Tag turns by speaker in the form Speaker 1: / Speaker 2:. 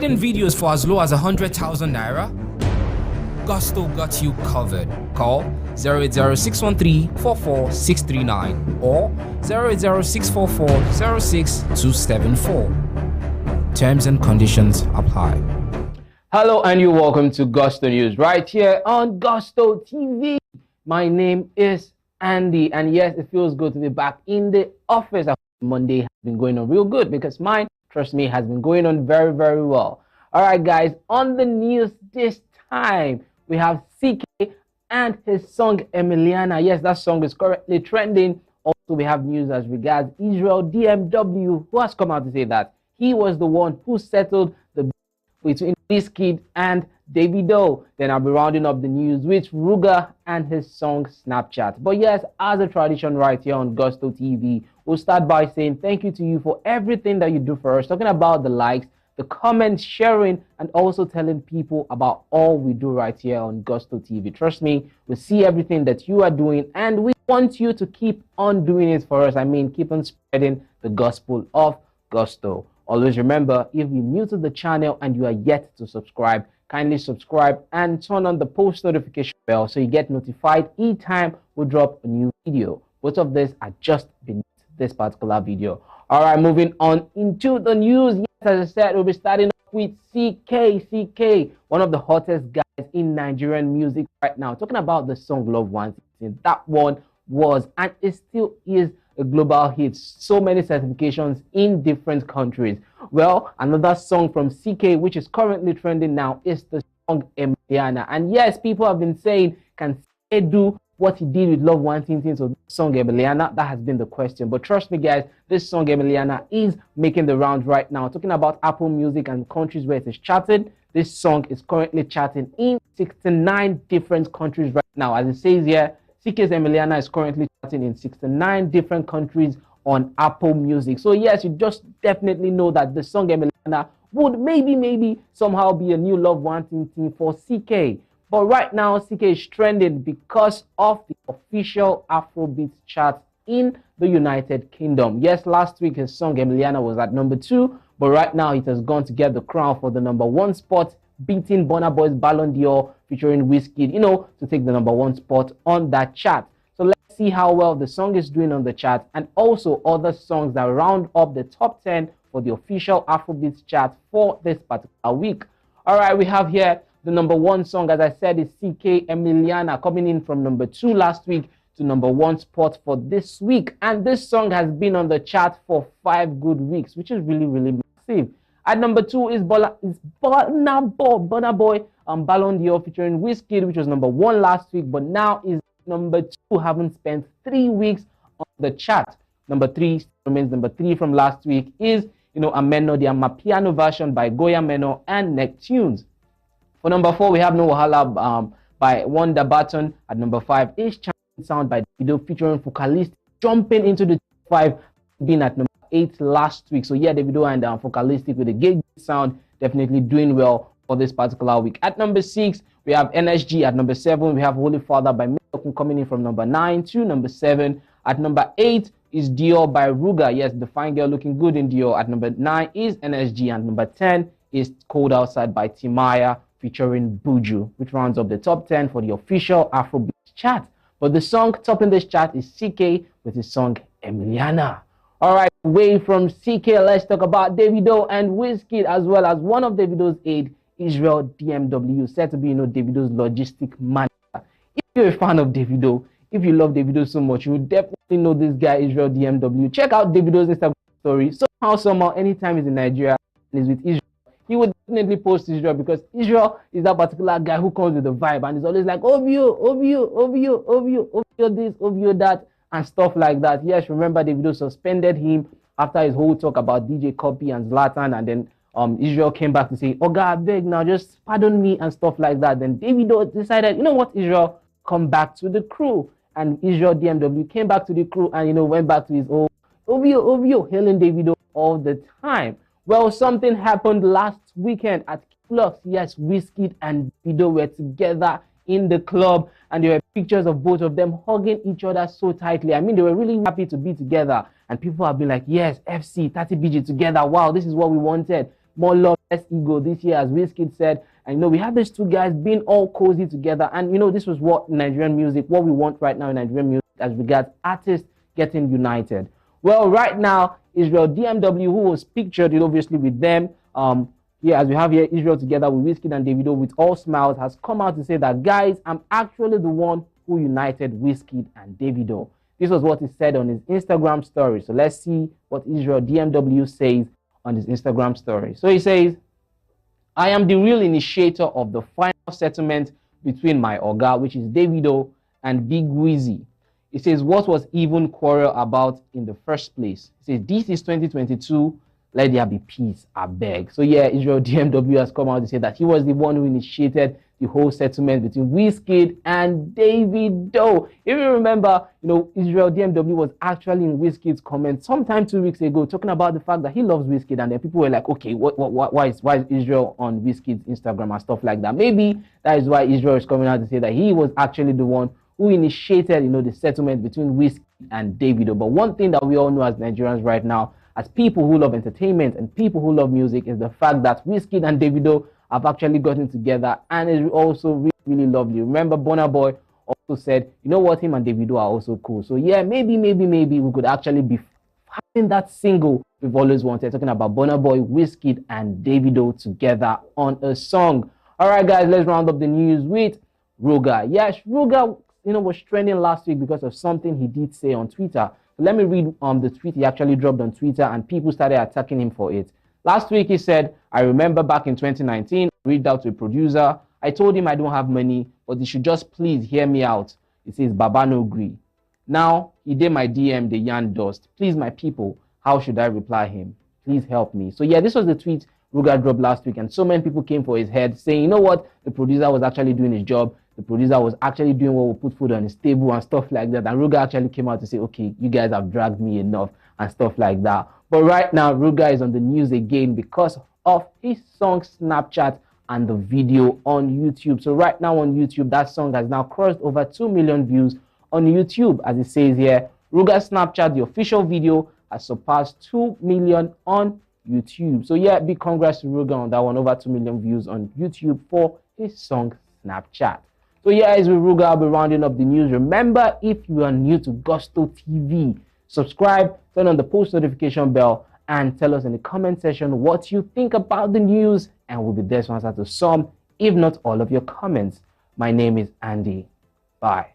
Speaker 1: Wedding videos for as low as 100,000 naira? Gusto got you covered. Call 080-613-44639 or 080-644-06274. Terms and conditions apply.
Speaker 2: Hello and you're welcome to Gusto News right here on Gusto TV. My name is Andy, and yes, it feels good to be back in the office. Monday has been going on real good because mine, trust me, has been going on very, very well. All right, guys, on the news this time, we have CKay and his song Emiliana. Yes, that song is currently trending. Also, we have news as regards Israel DMW, who has come out to say that he was the one who settled the beef between WIZKID and DAVIDO. Then I'll be rounding up the news with Ruga and his song Snapchat. But yes, as a tradition right here on Gusto TV, we'll start by saying thank you to you for everything that you do for us, talking about the likes, the comments, sharing, and also telling people about all we do right here on Gusto TV. Trust me, we see everything that you are doing, and we want you to keep on doing it for us. I mean, keep on spreading the gospel of Gusto. Always remember, if you're new to the channel and you are yet to subscribe, kindly subscribe and turn on the post notification bell so you get notified each time we drop a new video. Both of these are just beneath this particular video. All right, moving on into the news. Yes, as I said, we'll be starting off with CKay, one of the hottest guys in Nigerian music right now. Talking about the song Love One. That one was and it still is a global hit. So many certifications in different countries. Well, another song from CKay, which is currently trending now, is the song Emiliana. And yes, people have been saying, can CKay do what he did with Love One Thing? So this song Emiliana, that has been the question. But trust me, guys, this song Emiliana is making the rounds right now. Talking about Apple Music and countries where it is charted, this song is currently charting in 69 different countries right now. As it says here, CKay's Emiliana is currently charting in 69 different countries on Apple Music. So yes, you just definitely know that the song Emiliana would maybe somehow be a new Love One Thing for CKay. But right now, CKay is trending because of the official Afrobeats chart in the United Kingdom. Yes, last week his song Emiliana was at number 2, but right now it has gone to get the crown for the number 1 spot, beating Burna Boy's Ballon d'Or featuring WIZKID, to take the number 1 spot on that chart. So let's see how well the song is doing on the chart and also other songs that round up the top 10 for the official Afrobeats chart for this particular week. All right, we have here the number 1 song, as I said, is CKay Emiliana, coming in from number 2 last week to number 1 spot for this week. And this song has been on the chart for 5 good weeks, which is really, really massive. At number 2 is Burna Boy Ballon d'Or featuring WIZKID, which was number 1 last week, but now is number 2, having spent 3 weeks on the chart. Number 3 remains number 3 from last week is, Ameno, the Amapiano version by Goya Meno and Neptunes. For number 4, we have No Wahala by Wonder Button. At number 5 is Champion Sound by DAVIDO featuring Focalist, jumping into the top 5, being at number 8 last week. So yeah, DAVIDO and Focalistic with the gig sound definitely doing well for this particular week. At number 6, we have NSG. At number 7, we have Holy Father by Milton coming in from number 9 to number 7. At number 8 is Dior by Ruga. Yes, the fine girl looking good in Dior. At number 9 is NSG. And number 10 is Cold Outside by Timaya featuring Buju, which rounds up the top 10 for the official Afrobeats chart. But the song topping this chart is CKay with his song Emiliana. All right, away from CKay, let's talk about DAVIDO and WIZKID, as well as one of DAVIDO's aide, Israel DMW, said to be, DAVIDO's logistic manager. If you're a fan of DAVIDO, if you love DAVIDO so much, you will definitely know this guy, Israel DMW. Check out DAVIDO's Instagram story. Somehow, anytime he's in Nigeria and he's with Israel, he would definitely post Israel, because Israel is that particular guy who comes with the vibe and is always like, Ovio this, Ovio that, and stuff like that. Yes, remember DAVIDO suspended him after his whole talk about DJ Copy and Zlatan, and then Israel came back to say, Oga, I beg now, just pardon me and stuff like that. Then DAVIDO decided, you know what, Israel, come back to the crew. And Israel DMW came back to the crew and, went back to his old Ovio, hailing DAVIDO all the time. Well, something happened last weekend at Flux. Yes, WIZKID and DAVIDO were together in the club, and there were pictures of both of them hugging each other so tightly. I mean, they were really happy to be together, and people have been like, yes, FC, 30BG together. Wow, this is what we wanted. more love, less ego this year, as WIZKID said. And you know, we have these two guys being all cozy together. And you know, this was what Nigerian music, what we want right now in Nigerian music as regards artists getting united. Well, right now, Israel DMW, who was pictured obviously with them, as we have here, Israel together with WIZKID and DAVIDO with all smiles, has come out to say that, guys, I'm actually the one who united WIZKID and DAVIDO. This was what he said on his Instagram story. So let's see what Israel DMW says on his Instagram story. So he says, I am the real initiator of the final settlement between my Oga, which is DAVIDO, and Big Wizzy. He says, what was even quarrel about in the first place? He says, this is 2022. Let there be peace, I beg. So yeah, Israel DMW has come out to say that he was the one who initiated the whole settlement between WIZKID and DAVIDO. If you remember, you know, Israel DMW was actually in WIZKID's comment sometime 2 weeks ago talking about the fact that he loves WIZKID, and then people were like, okay, why is Israel on WIZKID's Instagram and stuff like that? Maybe that is why Israel is coming out to say that he was actually the one who initiated, you know, the settlement between WIZKID and DAVIDO. But one thing that we all know as Nigerians right now, as people who love entertainment and people who love music, is the fact that WIZKID and DAVIDO have actually gotten together, and it's also really, really lovely. Remember, Burna Boy also said, you know what, him and DAVIDO are also cool. So yeah, maybe we could actually be having that single we've always wanted, talking about Burna Boy, WIZKID, and DAVIDO together on a song. All right, guys, let's round up the news with Ruger. Yes, Ruger, you know, was trending last week because of something he did say on Twitter. So let me read the tweet he actually dropped on Twitter, and people started attacking him for it. Last week, he said, I remember back in 2019, I reached out to a producer. I told him I don't have money, but he should just please hear me out. He says, Baba no gree. Now, he did my DM, the yarn dust. Please, my people, how should I reply him? Please help me. So yeah, this was the tweet Ruger dropped last week, and so many people came for his head saying, you know what, the producer was actually doing his job. The producer was actually doing what will put food on his table and stuff like that. And Ruger actually came out to say, okay, you guys have dragged me enough and stuff like that. But right now, Ruger is on the news again because of his song Snapchat and the video on YouTube. So right now on YouTube, that song has now crossed over 2 million views on YouTube. As it says here, Ruger Snapchat, the official video, has surpassed 2 million on YouTube. So yeah, big congrats to Ruger on that one, over 2 million views on YouTube for his song Snapchat. So yeah, as with Ruger, I'll be rounding up the news. Remember, if you are new to Gusto TV, subscribe, turn on the post notification bell, and tell us in the comment section what you think about the news, and we'll be there to answer to some, if not all, of your comments. My name is Andy. Bye.